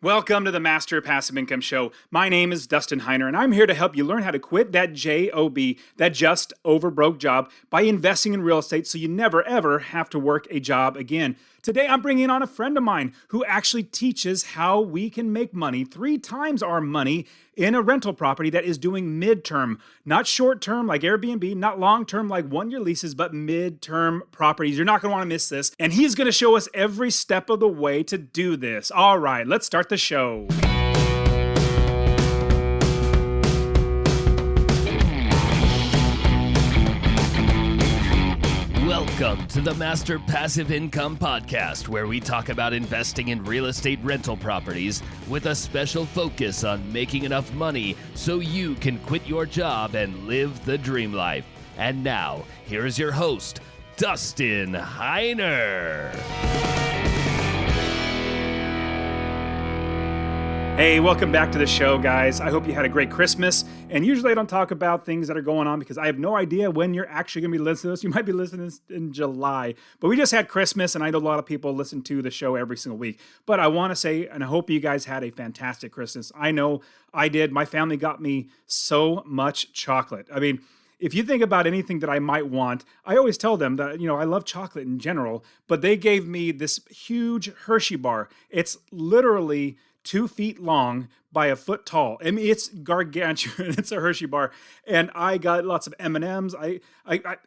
Welcome to the Master Passive Income Show. My name is Dustin Heiner, and I'm here to help you learn how to quit that JOB, that just over broke job, by investing in real estate so you never ever have to work a job again. Today, I'm bringing on a friend of mine who actually teaches how we can make money 3 times our money in a rental property that is doing midterm, not short term like Airbnb, not long term like 1-year leases, but midterm properties. You're not going to want to miss this. And he's going to show us every step of the way to do this. All right, let's start the show. Welcome to the Master Passive Income Podcast, where we talk about investing in real estate rental properties with a special focus on making enough money so you can quit your job and live the dream life. And now, here is your host, Dustin Heiner. Hey, welcome back to the show, guys. I hope you had a great Christmas. And usually I don't talk about things that are going on because I have no idea when you're actually going to be listening to this. You might be listening to this in July. But we just had Christmas, and I know a lot of people listen to the show every single week. But I want to say, and I hope you guys had a fantastic Christmas. I know I did. My family got me so much chocolate. I mean, if you think about anything that I might want, I always tell them that, I love chocolate in general. But they gave me this huge Hershey bar. It's literally 2 feet long by a foot tall. I mean, it's gargantuan. It's a Hershey bar. And I got lots of M&Ms. I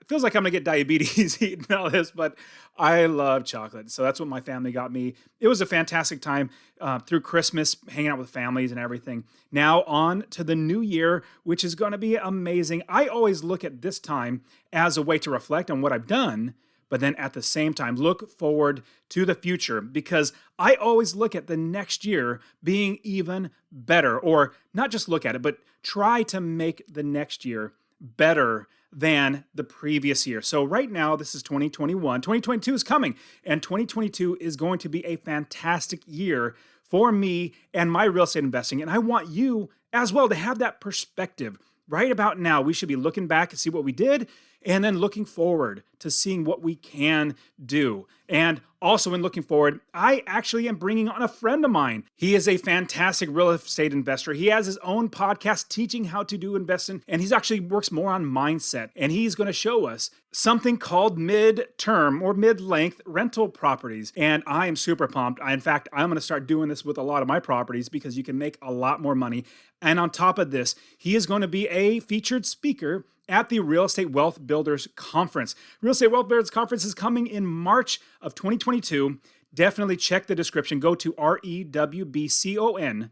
feels like I'm going to get diabetes eating all this, but I love chocolate. So that's what my family got me. It was a fantastic time through Christmas, hanging out with families and everything. Now on to the new year, which is going to be amazing. I always look at this time as a way to reflect on what I've done, but then at the same time, look forward to the future, because I always look at the next year being even better, or not just look at it, but try to make the next year better than the previous year. So right now, this is 2021. 2022 is coming, and 2022 is going to be a fantastic year for me and my real estate investing. And I want you as well to have that perspective. Right about now, we should be looking back and see what we did, and then looking forward to seeing what we can do. And also in looking forward, I actually am bringing on a friend of mine. He is a fantastic real estate investor. He has his own podcast teaching how to do investing, and he's actually works more on mindset. And he's going to show us something called mid-term or mid-length rental properties. And I am super pumped. In fact, I'm going to start doing this with a lot of my properties because you can make a lot more money. And on top of this, he is going to be a featured speaker at the Real Estate Wealth Builders Conference. Real Estate Wealth Builders Conference is coming in March of 2022. Definitely check the description. Go to rewbcon.com,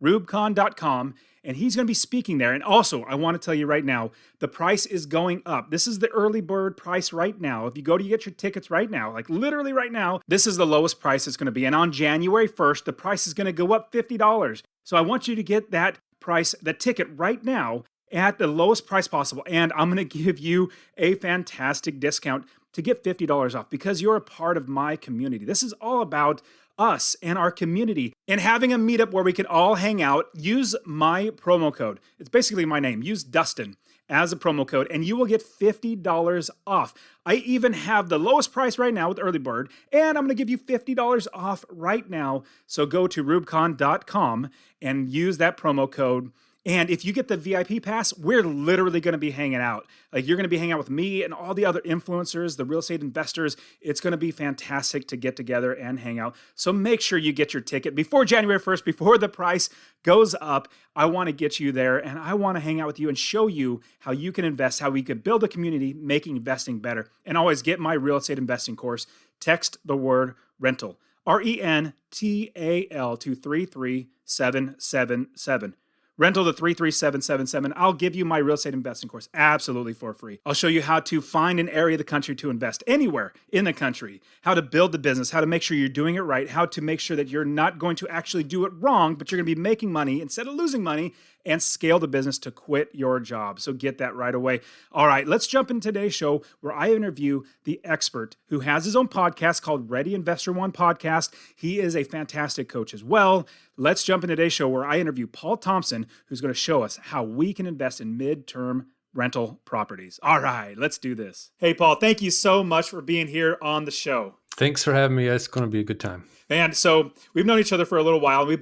rubcon.com, and he's going to be speaking there. And also, I want to tell you right now, the price is going up. This is the early bird price right now. If you go to get your tickets right now, like literally right now, this is the lowest price it's going to be. And on January 1st, the price is going to go up $50. So I want you to get that price, the ticket right now, at the lowest price possible. And I'm going to give you a fantastic discount to get $50 off because you're a part of my community. This is all about us and our community and having a meetup where we can all hang out. Use my promo code. It's basically my name. Use Dustin as a promo code and you will get $50 off. I even have the lowest price right now with Early Bird, and I'm going to give you $50 off right now. So go to rubcon.com and use that promo code. And if you get the VIP pass, we're literally going to be hanging out. Like, you're going to be hanging out with me and all the other influencers, the real estate investors. It's going to be fantastic to get together and hang out. So make sure you get your ticket before January 1st, before the price goes up. I want to get you there, and I want to hang out with you and show you how you can invest, how we could build a community, making investing better. And always get my real estate investing course. Text the word rental, RENTAL, to 33777. Rental to 33777. I'll give you my real estate investing course absolutely for free. I'll show you how to find an area of the country to invest anywhere in the country, how to build the business, how to make sure you're doing it right, how to make sure that you're not going to actually do it wrong, but you're going to be making money instead of losing money, and scale the business to quit your job. So get that right away. All right, let's jump into today's show where I interview the expert who has his own podcast called Ready Investor One Podcast. He is a fantastic coach as well. Let's jump into today's show where I interview Paul Thompson, who's going to show us how we can invest in midterm rental properties. All right, let's do this. Hey, Paul, thank you so much for being here on the show. Thanks for having me. It's going to be a good time. And so we've known each other for a little while. We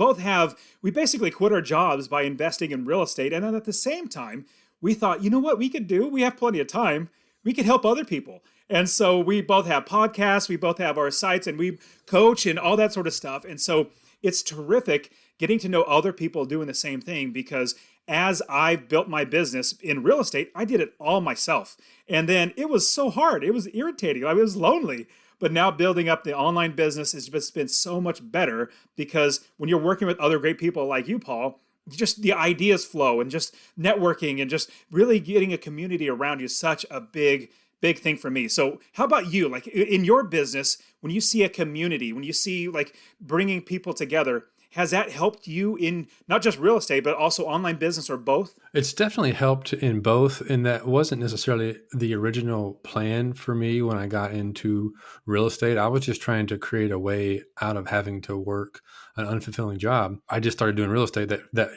basically quit our jobs by investing in real estate. And then at the same time, we thought, you know what we could do? We have plenty of time. We could help other people. And so we both have podcasts, we both have our sites, and we coach and all that sort of stuff. And so it's terrific getting to know other people doing the same thing, because as I built my business in real estate, I did it all myself. And then it was so hard. It was irritating. I was lonely. But now building up the online business has just been so much better, because when you're working with other great people like you, Paul, just the ideas flow, and just networking and just really getting a community around you is such a big thing for me. So how about you? Like in your business, when you see a community, when you see like bringing people together, has that helped you in not just real estate, but also online business, or both? It's definitely helped in both, and that wasn't necessarily the original plan for me when I got into real estate. I was just trying to create a way out of having to work an unfulfilling job. I just started doing real estate that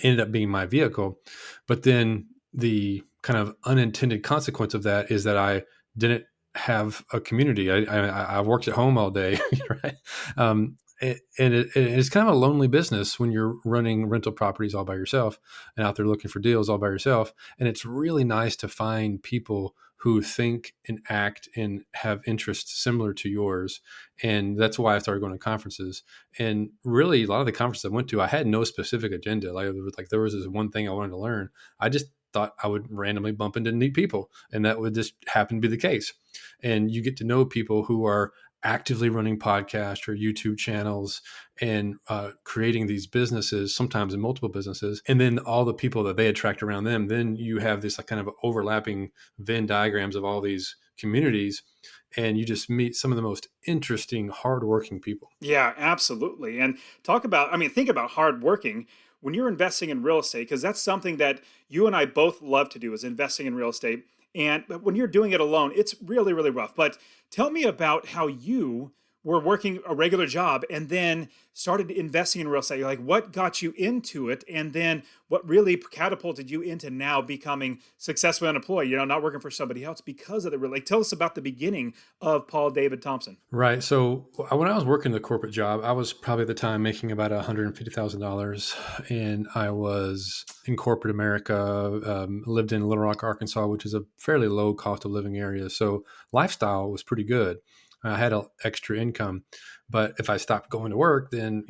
ended up being my vehicle. But then the kind of unintended consequence of that is that I didn't have a community. I worked at home all day, right? It's kind of a lonely business when you're running rental properties all by yourself and out there looking for deals all by yourself. And it's really nice to find people who think and act and have interests similar to yours. And that's why I started going to conferences. And really, a lot of the conferences I went to, I had no specific agenda. Like there was this one thing I wanted to learn. I just thought I would randomly bump into neat people, and that would just happen to be the case. And you get to know people who are actively running podcasts or YouTube channels and creating these businesses, sometimes in multiple businesses, and then all the people that they attract around them. Then you have this like kind of overlapping Venn diagrams of all these communities, and you just meet some of the most interesting, hardworking people. Yeah, absolutely. And think about hardworking when you're investing in real estate, because that's something that you and I both love to do, is investing in real estate. And when you're doing it alone, it's really, really rough. But tell me about how you were working a regular job and then started investing in real estate. Like, what got you into it? And then what really catapulted you into now becoming successfully unemployed, not working for somebody else because of the real. Like, tell us about the beginning of Paul David Thompson. Right. So when I was working the corporate job, I was probably at the time making about $150,000. And I was in corporate America, lived in Little Rock, Arkansas, which is a fairly low cost of living area. So lifestyle was pretty good. I had an extra income, but if I stopped going to work, then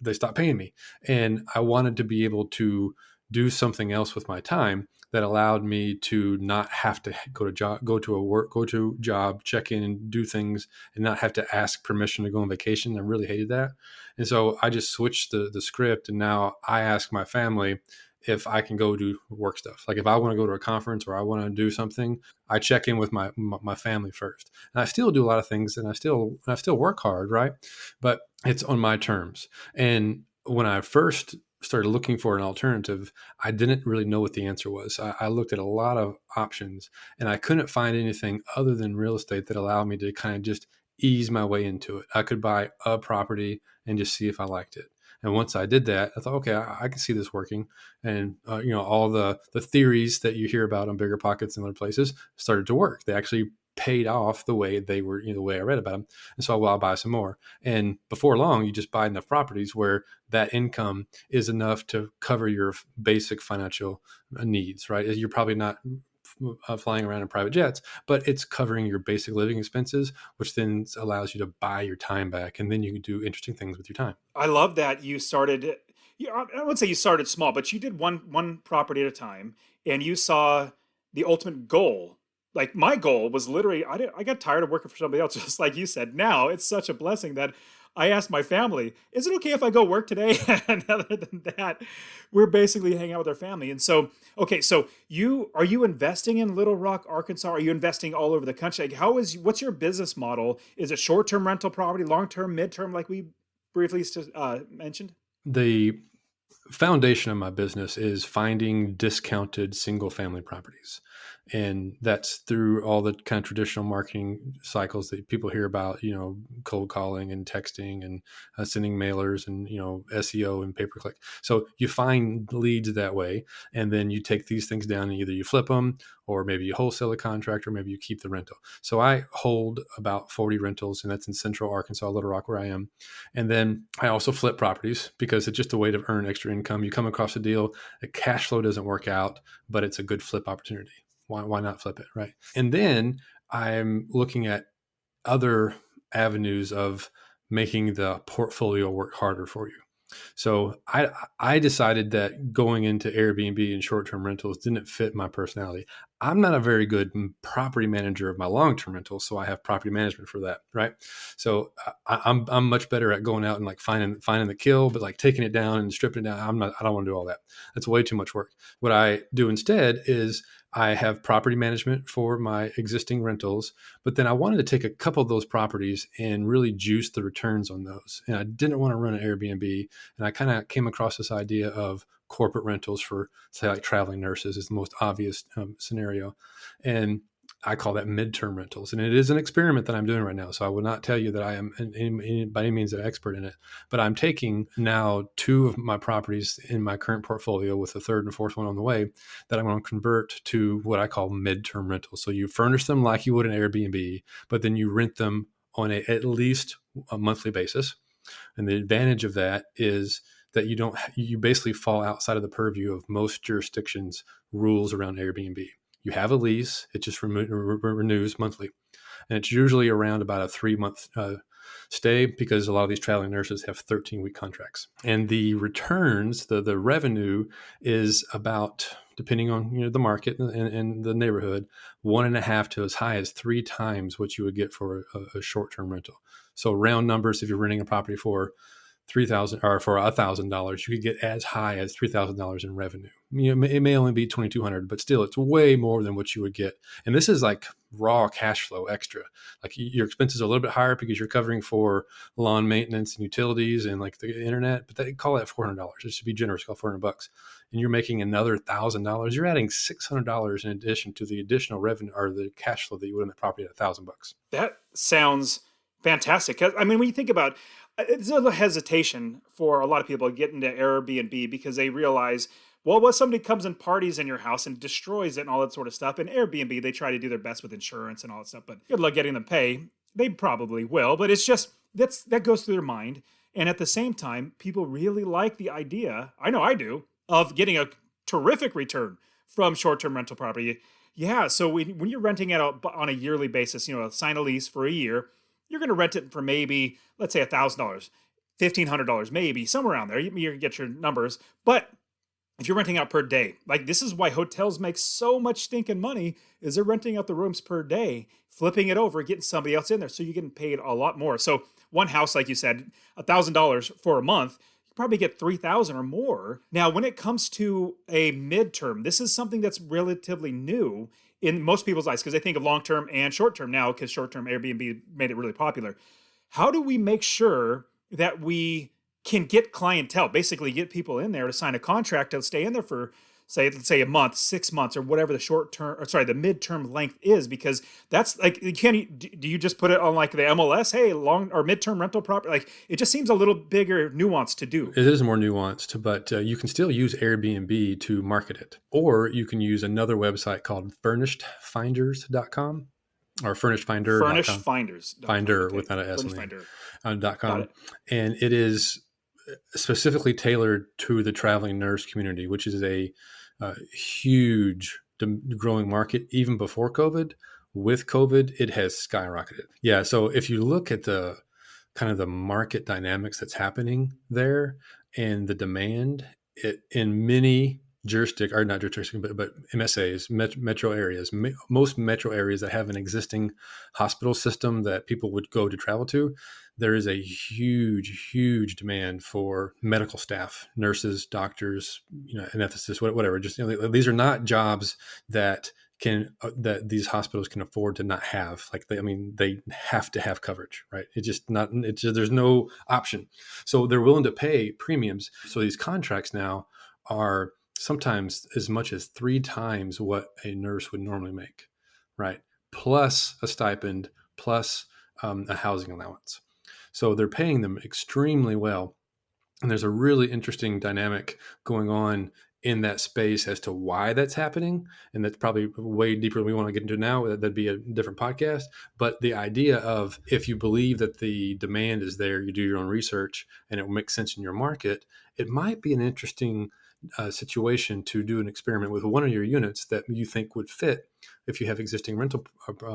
they stopped paying me, and I wanted to be able to do something else with my time that allowed me to not have to go to job, check in and do things, and not have to ask permission to go on vacation. I really hated that, and so I just switched the script, and now I ask my family if I can go do work stuff. Like if I want to go to a conference or I want to do something, I check in with my family first. And I still do a lot of things, and I still work hard, right? But it's on my terms. And when I first started looking for an alternative, I didn't really know what the answer was. I looked at a lot of options, and I couldn't find anything other than real estate that allowed me to kind of just ease my way into it. I could buy a property and just see if I liked it. And once I did that, I thought, okay, I can see this working. And, all the theories that you hear about on Bigger Pockets and other places started to work. They actually paid off the way they were, the way I read about them. And so, I'll buy some more. And before long, you just buy enough properties where that income is enough to cover your basic financial needs, right? You're probably not flying around in private jets, but it's covering your basic living expenses, which then allows you to buy your time back, and then you can do interesting things with your time. I love that you started. I wouldn't say you started small, but you did one property at a time, and you saw the ultimate goal. Like my goal was literally, I got tired of working for somebody else, just like you said. Now it's such a blessing that I asked my family, is it okay if I go work today? And other than that, we're basically hanging out with our family. And so, okay, so are you investing in Little Rock, Arkansas? Are you investing all over the country? Like what's your business model? Is it short-term rental property, long-term, mid-term, like we briefly mentioned? The foundation of my business is finding discounted single family properties. And that's through all the kind of traditional marketing cycles that people hear about, cold calling and texting and sending mailers and, SEO and pay-per-click. So you find leads that way. And then you take these things down and either you flip them or maybe you wholesale a contract or maybe you keep the rental. So I hold about 40 rentals, and that's in central Arkansas, Little Rock, where I am. And then I also flip properties because it's just a way to earn extra income. You come across a deal, the cash flow doesn't work out, but it's a good flip opportunity. Why not flip it, right? And then I'm looking at other avenues of making the portfolio work harder for you. So I decided that going into Airbnb and short-term rentals didn't fit my personality. I'm not a very good property manager of my long-term rentals, so I have property management for that, right? So I'm much better at going out and like finding the kill, but like taking it down and stripping it down. I don't want to do all that. That's way too much work. What I do instead is I have property management for my existing rentals, but then I wanted to take a couple of those properties and really juice the returns on those. And I didn't want to run an Airbnb. And I kind of came across this idea of corporate rentals for, say, like traveling nurses is the most obvious scenario. And I call that midterm rentals. And it is an experiment that I'm doing right now. So I would not tell you that I am by any means an expert in it, but I'm taking now 2 of my properties in my current portfolio with a third and fourth one on the way that I'm going to convert to what I call midterm rentals. So you furnish them like you would an Airbnb, but then you rent them on at least a monthly basis. And the advantage of that is that you basically fall outside of the purview of most jurisdictions' rules around Airbnb. You have a lease, it just renews monthly. And it's usually around about a 3-month stay because a lot of these traveling nurses have 13-week contracts. And the returns, the revenue is about, depending on the market and the neighborhood, 1.5 to as high as 3 times what you would get for a short-term rental. So round numbers, if you're renting a property for $3,000 or for $1,000, you could get as high as $3,000 in revenue. It may only be $2,200, but still, it's way more than what you would get. And this is like raw cash flow extra. Like your expenses are a little bit higher because you're covering for lawn maintenance and utilities and like the internet, but they call that $400. Just to be generous, call $400. And you're making another $1,000. You're adding $600 in addition to the additional revenue or the cash flow that you would in the property at $1,000. That sounds fantastic. 'Cause, I mean, when you think about it's a little hesitation for a lot of people to get into Airbnb because they realize, well, what somebody comes and parties in your house and destroys it and all that sort of stuff. In Airbnb, they try to do their best with insurance and all that stuff, but good luck getting them pay. They probably will, but it's just that goes through their mind. And at the same time, people really like the idea, I know I do, of getting a terrific return from short-term rental property. Yeah, so when you're renting it out on a yearly basis, sign a lease for a year, you're going to rent it for maybe, let's say $1,000, $1,500, maybe somewhere around there. You get your numbers. But if you're renting out per day, like this is why hotels make so much stinking money, is they're renting out the rooms per day, flipping it over, getting somebody else in there. So you're getting paid a lot more. So one house, like you said, $1,000 for a month, you probably get $3,000 or more. Now, when it comes to a midterm, this is something that's relatively new in most people's eyes because they think of long-term and short-term now because short-term Airbnb made it really popular. How do we make sure that we can get clientele, basically get people in there to sign a contract to stay in there for, let's say a month, 6 months, or whatever the the midterm length is? Because that's like, do you just put it on like the MLS? Hey, long or midterm rental property? Like it just seems a little bigger nuance to do. It is more nuanced, but you can still use Airbnb to market it. Or you can use another website called furnishedfinders.com or furnishedfinder.com. Furnished Finders. Finder without an S on the .com. And it is specifically tailored to the traveling nurse community, which is a huge growing market even before COVID. With COVID, it has skyrocketed. Yeah. So if you look at the kind of the market dynamics that's happening there and the demand in many but MSAs, metro areas, most metro areas that have an existing hospital system that people would go to travel to, there is a huge, huge demand for medical staff, nurses, doctors, anesthetists, whatever. Just these are not jobs that that these hospitals can afford to not have. Like they have to have coverage, right? There's no option. So they're willing to pay premiums. So these contracts now are sometimes as much as 3 times what a nurse would normally make, right? Plus a stipend, plus a housing allowance. So they're paying them extremely well. And there's a really interesting dynamic going on in that space as to why that's happening. And that's probably way deeper than we want to get into now. That'd be a different podcast. But the idea of, if you believe that the demand is there, you do your own research and it will make sense in your market, it might be an interesting situation to do an experiment with one of your units that you think would fit if you have existing rental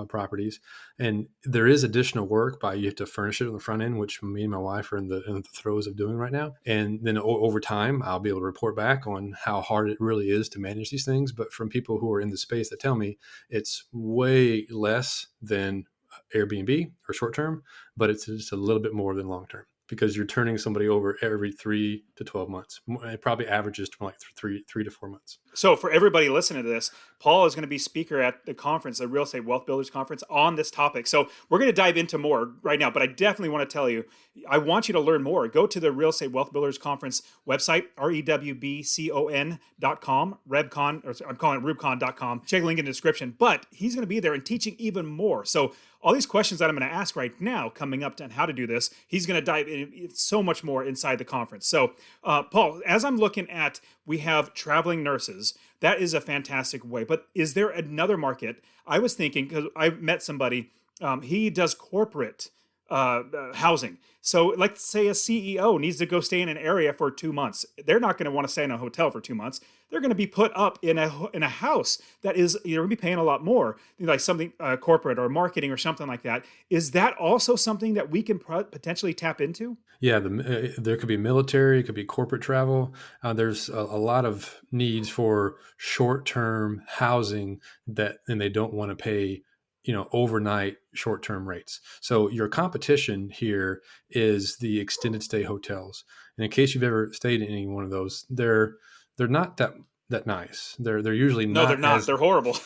properties. And there is additional work you have to furnish it on the front end, which me and my wife are in the throes of doing right now. And then over time, I'll be able to report back on how hard it really is to manage these things. But from people who are in the space that tell me it's way less than Airbnb or short term, but it's just a little bit more than long term, because you're turning somebody over every 3 to 12 months. It probably averages to like 3 to 4 months. So for everybody listening to this, Paul is going to be speaker at the conference, the Real Estate Wealth Builders Conference, on this topic. So we're going to dive into more right now, but I definitely want to tell you, I want you to learn more. Go to the Real Estate Wealth Builders Conference website, rewbcon.com, Rebcon, or I'm calling it rubcon.com. Check the link in the description. But he's going to be there and teaching even more. So all these questions that I'm going to ask right now coming up on how to do this, he's going to dive in so much more inside the conference. So Paul, as I'm looking at, we have traveling nurses. That is a fantastic way. But is there another market? I was thinking, because I met somebody, he does corporate housing. So let's say a CEO needs to go stay in an area for 2 months. They're not going to want to stay in a hotel for 2 months. They're going to be put up in a house that is, you're going to be paying a lot more, like something corporate or marketing or something like that. Is that also something that we can potentially tap into? Yeah, there could be military, it could be corporate travel. There's a lot of needs for short-term housing and they don't want to pay overnight short-term rates. So your competition here is the extended stay hotels. And in case you've ever stayed in any one of those, they're not that nice. They're usually not. No, they're not. They're horrible.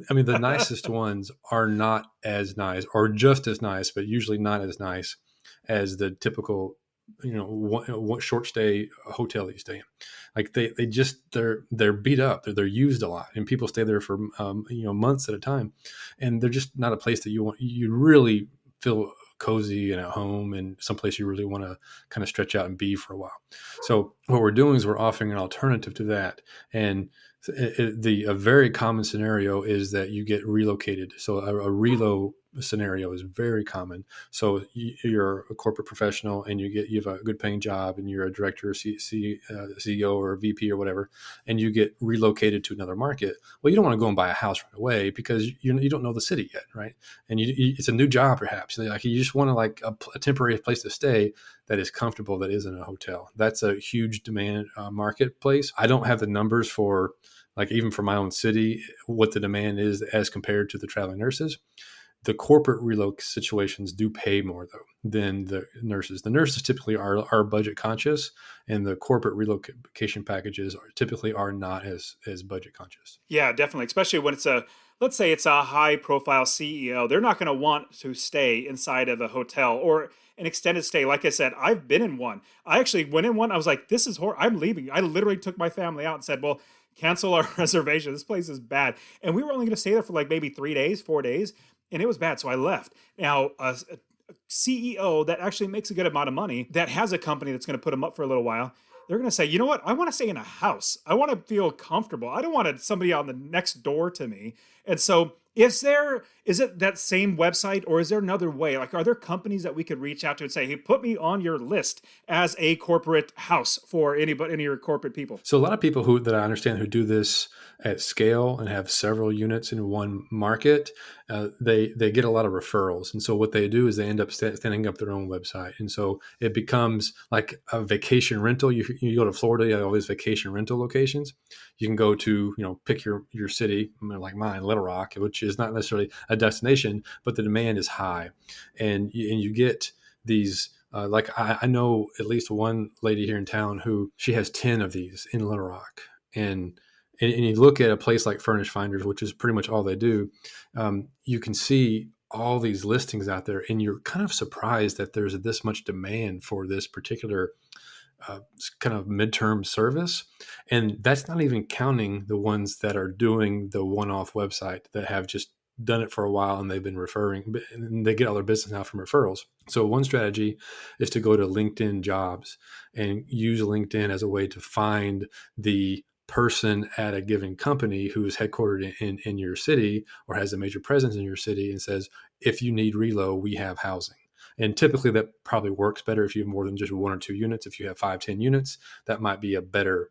I mean, the nicest ones are not as nice, or just as nice, but usually not as nice as the typical, one short stay hotel that you stay in. Like they're beat up, they're used a lot, and people stay there for months at a time, and they're just not a place that you really feel cozy and at home, and someplace you really want to kind of stretch out and be for a while. So what we're doing is we're offering an alternative to that, and a very common scenario is that you get relocated. So a relo scenario is very common. So you're a corporate professional and you have a good paying job and you're a director or CEO or a VP or whatever, and you get relocated to another market. Well, you don't want to go and buy a house right away because you don't know the city yet, right? And it's a new job perhaps. Like you just want a temporary place to stay that is comfortable, that isn't a hotel. That's a huge demand marketplace. I don't have the numbers for, like, even for my own city, what the demand is as compared to the traveling nurses. The corporate relocate situations do pay more though than the nurses. The nurses typically are budget conscious, and the corporate relocation packages typically are not as budget conscious. Yeah, definitely. Especially when let's say it's a high profile CEO. They're not going to want to stay inside of a hotel or an extended stay. Like I said, I've been in one. I actually went in one. I was like, this is horrible. I'm leaving. I literally took my family out and said, well, cancel our reservation. This place is bad. And we were only going to stay there for like maybe 3 days, 4 days. And it was bad. So I left. Now, a CEO that actually makes a good amount of money, that has a company that's going to put them up for a little while, they're going to say, you know what? I want to stay in a house. I want to feel comfortable. I don't want somebody on the next door to me. And so is it that same website, or is there another way? Like, are there companies that we could reach out to and say, hey, put me on your list as a corporate house for any of your corporate people? So a lot of people that I understand who do this at scale and have several units in one market, they get a lot of referrals. And so what they do is they end up standing up their own website. And so it becomes like a vacation rental. You go to Florida, you have all these vacation rental locations. You can go to, pick your city, like mine, Little Rock, which is not necessarily a destination, but the demand is high. And you get these, like I know at least one lady here in town who she has 10 of these in Little Rock. And and you look at a place like Furnish Finders, which is pretty much all they do, you can see all these listings out there, and you're kind of surprised that there's this much demand for this particular kind of midterm service. And that's not even counting the ones that are doing the one-off website that have just done it for a while and they've been referring, and they get all their business now from referrals. So one strategy is to go to LinkedIn Jobs and use LinkedIn as a way to find the person at a given company who is headquartered in your city or has a major presence in your city and says, if you need relo, we have housing. And typically that probably works better if you have more than just 1 or 2 units. If you have 5, 10 units, that might be a better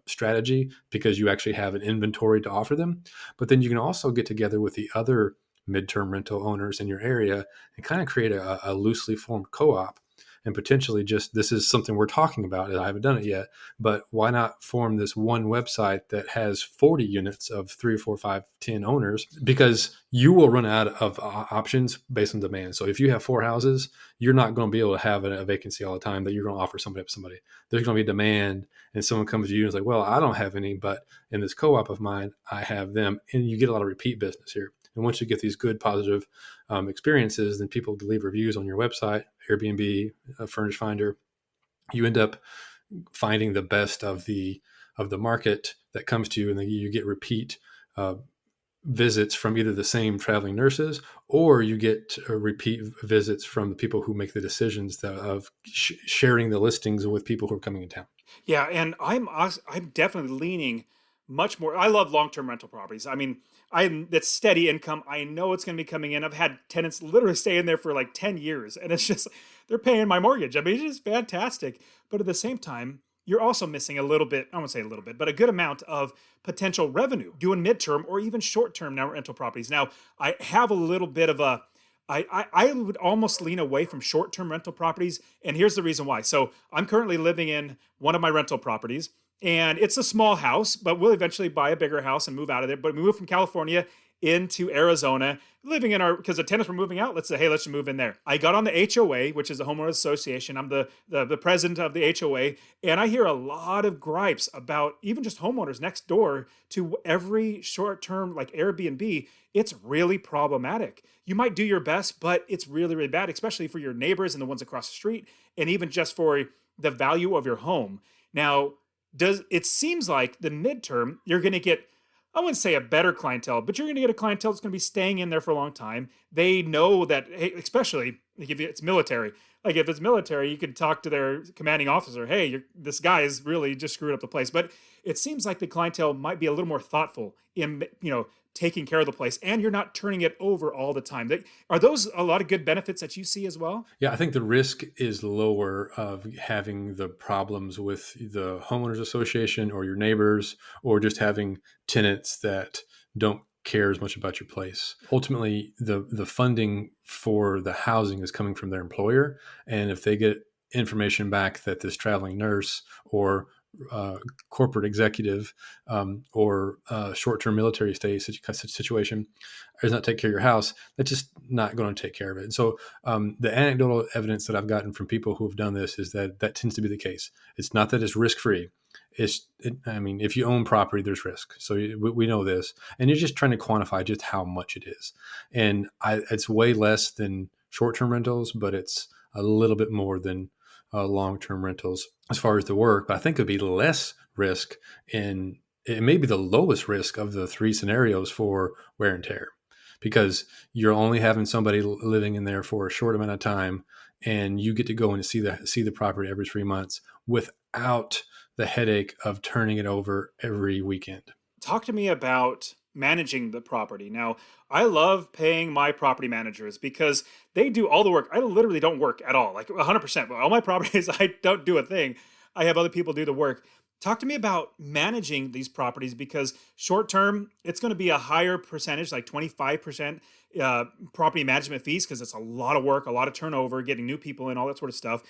strategy because you actually have an inventory to offer them. But then you can also get together with the other midterm rental owners in your area and kind of create a loosely formed co-op. And potentially this is something we're talking about, and I haven't done it yet, but why not form this one website that has 40 units of 3, 4, 5, 10 owners? Because you will run out of options based on demand. So if you have 4 houses, you're not going to be able to have a vacancy all the time that you're going to offer somebody up to somebody. There's going to be demand, and someone comes to you and is like, well, I don't have any, but in this co-op of mine, I have them. And you get a lot of repeat business here. And once you get these good, positive experiences, then people leave reviews on your website, Airbnb, Furnish Finder. You end up finding the best of the market that comes to you, and then you get repeat visits from either the same traveling nurses, or you get repeat visits from the people who make the decisions of sharing the listings with people who are coming in town. Yeah, and I'm definitely leaning much more. I love long-term rental properties. I mean, that's steady income. I know it's going to be coming in. I've had tenants literally stay in there for like 10 years, and it's just they're paying my mortgage. I mean, it's just fantastic. But at the same time, you're also missing a little bit, I won't say a little bit, but a good amount of potential revenue doing midterm or even short-term now rental properties. Now, I have a little bit of a I would almost lean away from short-term rental properties, and here's the reason why. So I'm currently living in one of my rental properties, and it's a small house, but we'll eventually buy a bigger house and move out of there. But we moved from California into Arizona, living in our, because the tenants were moving out. Let's say, hey, let's just move in there. I got on the HOA, which is the homeowners association. I'm the president of the HOA, and I hear a lot of gripes about even just homeowners next door to every short-term like Airbnb. It's really problematic. You might do your best, but it's really, really bad, especially for your neighbors and the ones across the street, and even just for the value of your home. Now, it seems like the midterm, you're going to get, I wouldn't say a better clientele, but you're going to get a clientele that's going to be staying in there for a long time. They know that, hey, especially if it's military. Like if it's military, you could talk to their commanding officer. Hey, this guy is really just screwed up the place. But it seems like the clientele might be a little more thoughtful in, taking care of the place, and you're not turning it over all the time. Are those a lot of good benefits that you see as well? Yeah, I think the risk is lower of having the problems with the homeowners association or your neighbors, or just having tenants that don't care as much about your place. Ultimately, the funding for the housing is coming from their employer. And if they get information back that this traveling nurse or corporate executive or short-term military stay situation does not take care of your house, that's just not going to take care of it. And so the anecdotal evidence that I've gotten from people who have done this is that tends to be the case. It's not that it's risk-free. If you own property, there's risk. So we know this, and you're just trying to quantify just how much it is. And it's way less than short-term rentals, but it's a little bit more than long-term rentals as far as the work. But I think it'd be less risk, and it may be the lowest risk of the 3 scenarios for wear and tear, because you're only having somebody living in there for a short amount of time, and you get to go and see the property every 3 months without the headache of turning it over every weekend. Talk to me about managing the property. Now, I love paying my property managers because they do all the work. I literally don't work at all, like 100%. But all my properties, I don't do a thing. I have other people do the work. Talk to me about managing these properties, because short term, it's going to be a higher percentage, like 25% property management fees, because it's a lot of work, a lot of turnover, getting new people in, all that sort of stuff.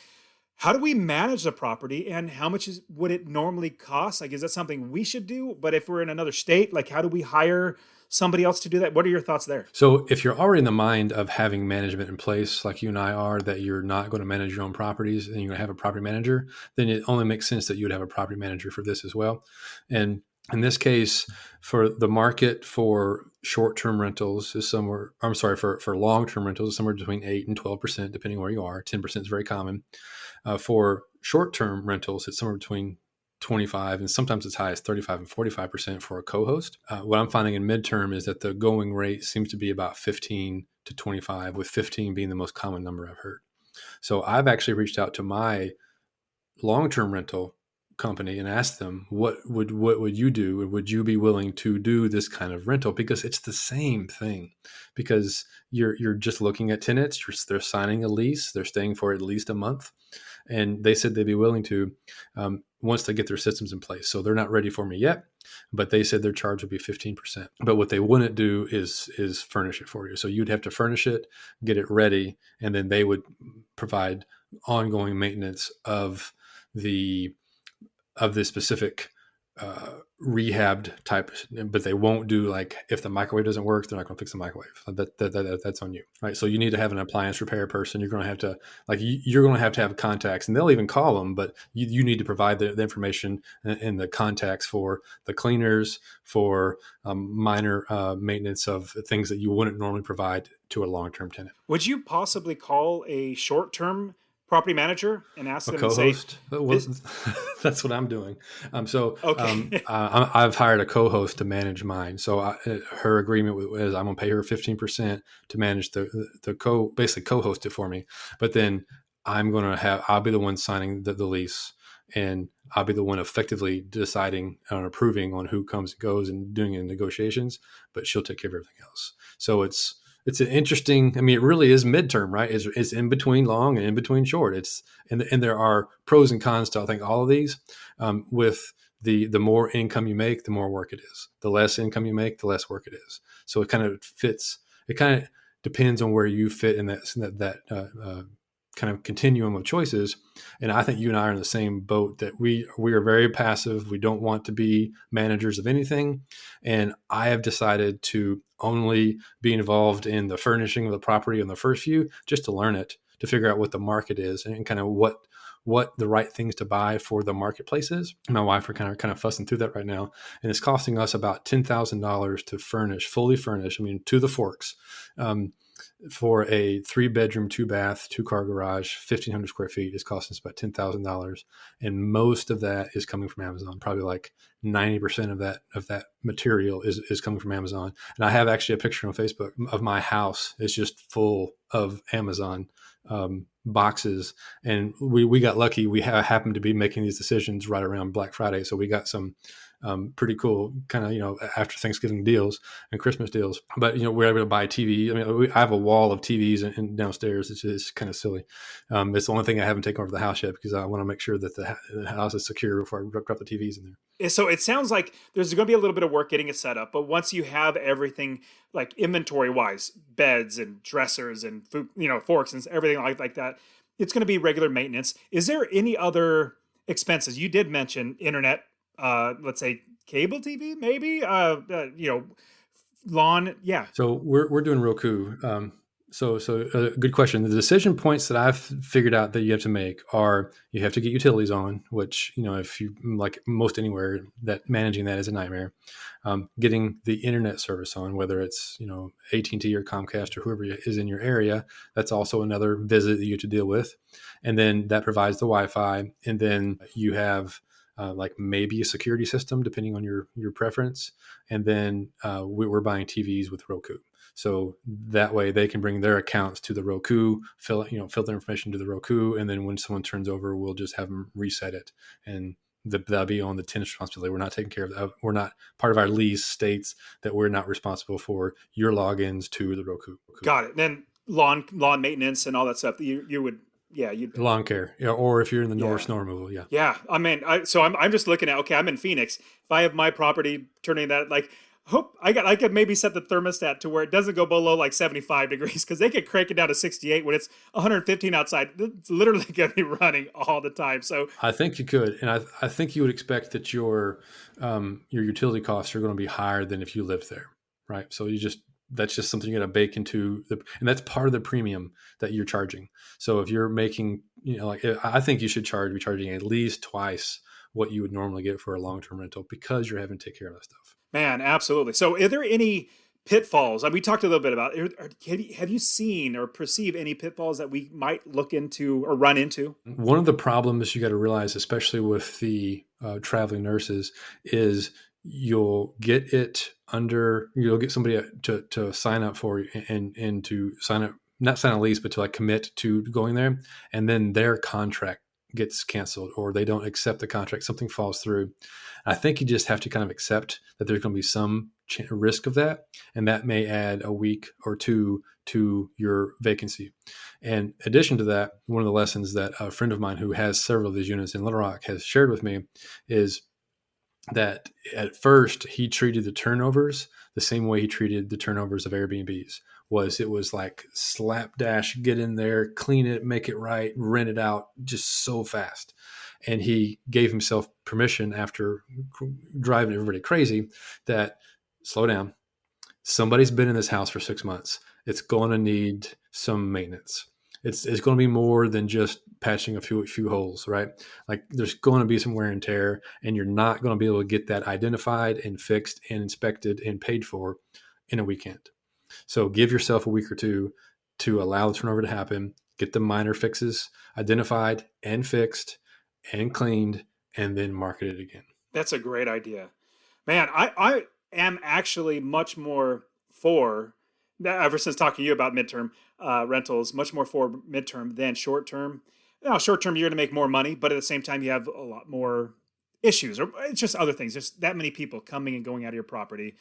How do we manage the property, and how much would it normally cost? Like, is that something we should do? But if we're in another state, like, how do we hire somebody else to do that? What are your thoughts there? So if you're already in the mind of having management in place, like you and I are, that you're not going to manage your own properties and you're going to have a property manager, then it only makes sense that you would have a property manager for this as well. And In this case, for the market for short-term rentals is somewhere, I'm sorry, for long-term rentals is somewhere between 8 and 12%, depending where you are. 10% is very common. For short-term rentals, it's somewhere between 25 and sometimes as high as 35 and 45% for a co-host. What I'm finding in midterm is that the going rate seems to be about 15 to 25, with 15 being the most common number I've heard. So I've actually reached out to my long-term rental company and asked them, what would you do? And would you be willing to do this kind of rental? Because it's the same thing, because you're just looking at tenants, they're signing a lease, they're staying for at least a month. And they said they'd be willing to once they get their systems in place. So they're not ready for me yet, but they said their charge would be 15%. But what they wouldn't do is furnish it for you. So you'd have to furnish it, get it ready, and then they would provide ongoing maintenance of the specific rehabbed type, but they won't do, like, if the microwave doesn't work, they're not going to fix the microwave. That's on you, right? So you need to have an appliance repair person. You're going to have to, like, you're going to have contacts, and they'll even call them, but you need to provide the information and the contacts for the cleaners, for minor maintenance of things that you wouldn't normally provide to a long-term tenant. Would you possibly call a short-term property manager and ask A them co-host? to say, That's what I'm doing. okay. I've hired a co-host to manage mine. So her agreement is I'm going to pay her 15% to manage basically co-host it for me. But then I'll be the one signing the lease, and I'll be the one effectively deciding and approving on who comes and goes and doing the negotiations, but she'll take care of everything else. So it's an interesting, I mean, it really is midterm, right? It's in between long and in between short. And there are pros and cons to, I think, all of these. With the more income you make, the more work it is. The less income you make, the less work it is. So it kind of fits. It kind of depends on where you fit in that kind of continuum of choices. And I think you and I are in the same boat, that we are very passive. We don't want to be managers of anything. And I have decided to only be involved in the furnishing of the property in the first few, just to learn it, to figure out what the market is and kind of what the right things to buy for the marketplace is. My wife are kind of fussing through that right now. And it's costing us about $10,000 to fully furnish, I mean, to the forks, for a 3-bedroom, 2-bath, 2-car garage, 1,500 square feet is costing us about $10,000. And most of that is coming from Amazon. Probably like 90% of that material is coming from Amazon. And I have actually a picture on Facebook of my house. It's just full of Amazon boxes. And we got lucky. We happened to be making these decisions right around Black Friday. So we got some pretty cool kind of, after Thanksgiving deals and Christmas deals. But, we're able to buy TV. I mean, I have a wall of TVs in downstairs. It's just kind of silly. It's the only thing I haven't taken over the house yet, because I want to make sure that the house is secure before I drop the TVs in there. So it sounds like there's going to be a little bit of work getting it set up, but once you have everything, like inventory wise, beds and dressers and food, forks and everything like that, it's going to be regular maintenance. Is there any other expenses? You did mention internet, let's say cable TV, maybe, lawn. Yeah. So we're doing Roku. So good question. The decision points that I've figured out that you have to make are, you have to get utilities on, which, if you, like most anywhere, that managing that is a nightmare. Getting the internet service on, whether it's, AT&T or Comcast or whoever is in your area, that's also another visit that you have to deal with. And then that provides the Wi-Fi. And then you have like maybe a security system, depending on your preference. And then we're buying TVs with Roku. So that way they can bring their accounts to the Roku, fill their information to the Roku. And then when someone turns over, we'll just have them reset it. And that'll be on the tenant's responsibility. We're not taking care of that. We're not, part of our lease states that we're not responsible for your logins to the Roku. Got it. And then lawn maintenance and all that stuff that you would, you'd lawn care, or if you're in the north, snow removal. Yeah. I mean, I'm just looking at, okay, I'm in Phoenix. If I have my property turning that, like, hope I could maybe set the thermostat to where it doesn't go below like 75 degrees, because they could crank it down to 68 when it's 115 outside. It's literally going to be running all the time. So I think you could, and I think you would expect that your utility costs are going to be higher than if you lived there, right? So that's just something you got to bake into and that's part of the premium that you're charging. So if you're making like I think you should be charging at least twice what you would normally get for a long-term rental because you're having to take care of that stuff. Man, absolutely. So, are there any pitfalls? We talked a little bit about. Have you seen or perceive any pitfalls that we might look into or run into? One of the problems you got to realize, especially with the traveling nurses, is you'll get somebody to sign up for you and to sign up, not sign a lease, but to like commit to going there, and then their contract gets canceled or they don't accept the contract, something falls through. I think you just have to kind of accept that there's going to be some risk of that, and that may add a week or two to your vacancy. And in addition to that, one of the lessons that a friend of mine who has several of these units in Little Rock has shared with me is that at first he treated the turnovers the same way he treated the turnovers of Airbnbs. It was like slapdash, get in there, clean it, make it right, rent it out just so fast. And he gave himself permission after driving everybody crazy that slow down. Somebody's been in this house for 6 months. It's going to need some maintenance. It's going to be more than just patching a few holes, right? Like there's going to be some wear and tear, and you're not going to be able to get that identified and fixed and inspected and paid for in a weekend. So give yourself a week or two to allow the turnover to happen, get the minor fixes identified and fixed and cleaned, and then market it again. That's a great idea. Man, I am actually much more for, ever since talking to you about midterm rentals, much more for midterm than short term. Now, short term, you're going to make more money, but at the same time, you have a lot more issues, or it's just other things. There's that many people coming and going out of your property.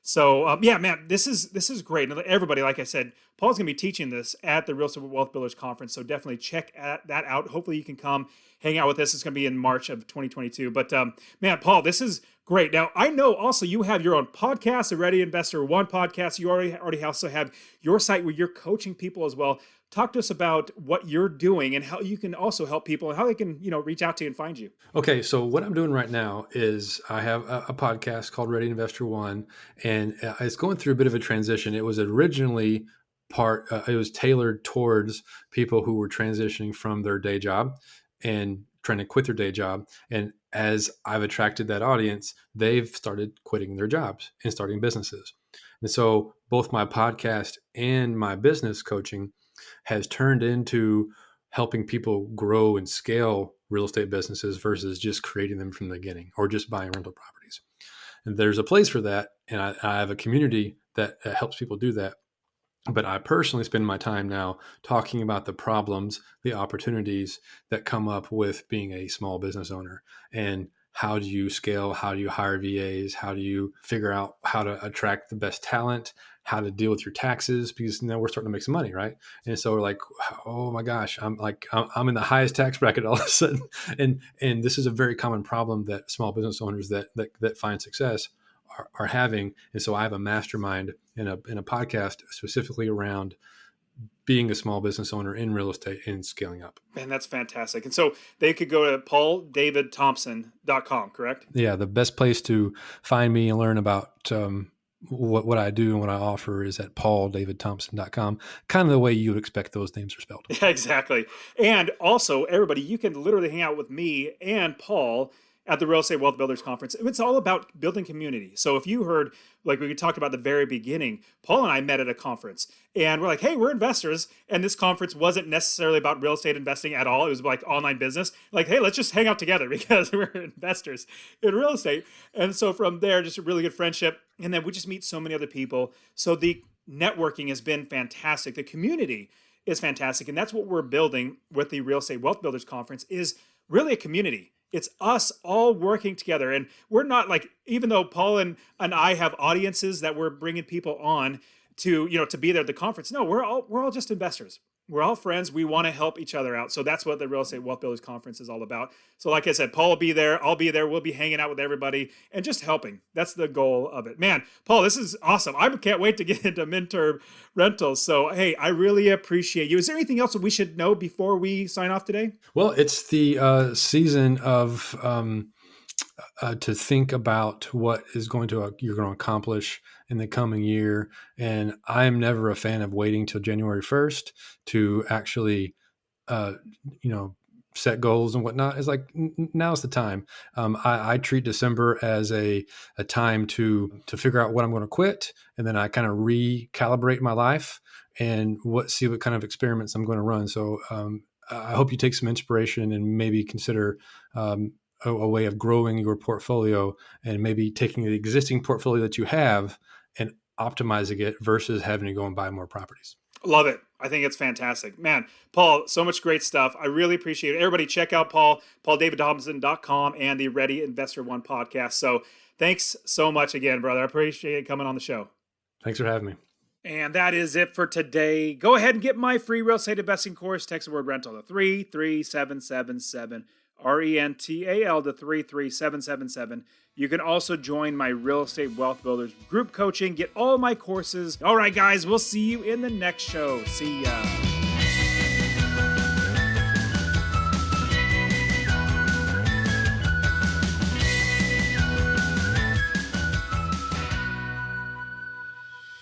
So, yeah, man, this is great. And everybody, like I said, Paul's going to be teaching this at the Real Estate Wealth Builders Conference. So definitely check that out. Hopefully you can come hang out with us. It's going to be in March of 2022. But, man, Paul, this is great. Now, I know also you have your own podcast, the Ready Investor One podcast. You already also have your site where you're coaching people as well. Talk to us about what you're doing and how you can also help people and how they can, reach out to you and find you. Okay, so what I'm doing right now is I have a podcast called Ready Investor One, and it's going through a bit of a transition. It was originally it was tailored towards people who were transitioning from their day job and trying to quit their day job. And as I've attracted that audience, they've started quitting their jobs and starting businesses. And so both my podcast and my business coaching has turned into helping people grow and scale real estate businesses versus just creating them from the beginning or just buying rental properties. And there's a place for that. And I have a community that helps people do that. But I personally spend my time now talking about the problems, the opportunities that come up with being a small business owner. And how do you scale? How do you hire VAs? How do you figure out how to attract the best talent? How to deal with your taxes? Because now we're starting to make some money, right? And so we're like, oh my gosh, I'm in the highest tax bracket all of a sudden. And this is a very common problem that small business owners that find success are having. And so I have a mastermind in a podcast specifically around being a small business owner in real estate and scaling up. Man, that's fantastic. And so they could go to pauldavidthompson.com, correct? Yeah, the best place to find me and learn about what I do and what I offer is at pauldavidthompson.com, kind of the way you would expect those names are spelled. Yeah, exactly. And also, everybody, you can literally hang out with me and Paul at the Real Estate Wealth Builders Conference. It's all about building community. So if you heard, like we talked about at the very beginning, Paul and I met at a conference and we're like, hey, we're investors. And this conference wasn't necessarily about real estate investing at all. It was like online business. Like, hey, let's just hang out together because we're investors in real estate. And so from there, just a really good friendship. And then we just meet so many other people. So the networking has been fantastic. The community is fantastic. And that's what we're building with the Real Estate Wealth Builders Conference is really a community. It's us all working together. And we're not like, even though Paul and I have audiences that we're bringing people on to, to be there at the conference. No, we're all just investors. We're all friends. We want to help each other out. So that's what the Real Estate Wealth Builders Conference is all about. So like I said, Paul will be there. I'll be there. We'll be hanging out with everybody and just helping. That's the goal of it. Man, Paul, this is awesome. I can't wait to get into midterm rentals. So, hey, I really appreciate you. Is there anything else that we should know before we sign off today? Well, it's the season of to think about what is you're going to accomplish in the coming year. And I'm never a fan of waiting till January 1st to actually you know, set goals and whatnot, is like now's the time. I treat December as a time to figure out what I'm going to quit, and then I kind of recalibrate my life and see what kind of experiments I'm going to run. So I hope you take some inspiration and maybe consider a way of growing your portfolio, and maybe taking the existing portfolio that you have and optimizing it versus having to go and buy more properties. Love it. I think it's fantastic. Man, Paul, so much great stuff. I really appreciate it. Everybody check out pauldavidthompson.com and the Ready Investor One podcast. So thanks so much again, brother. I appreciate it coming on the show. Thanks for having me. And that is it for today. Go ahead and get my free real estate investing course. Text the word rental to 33777, RENTAL to 33777. You can also join my Real Estate Wealth Builders group coaching. Get all my courses. All right, guys, we'll see you in the next show. See ya.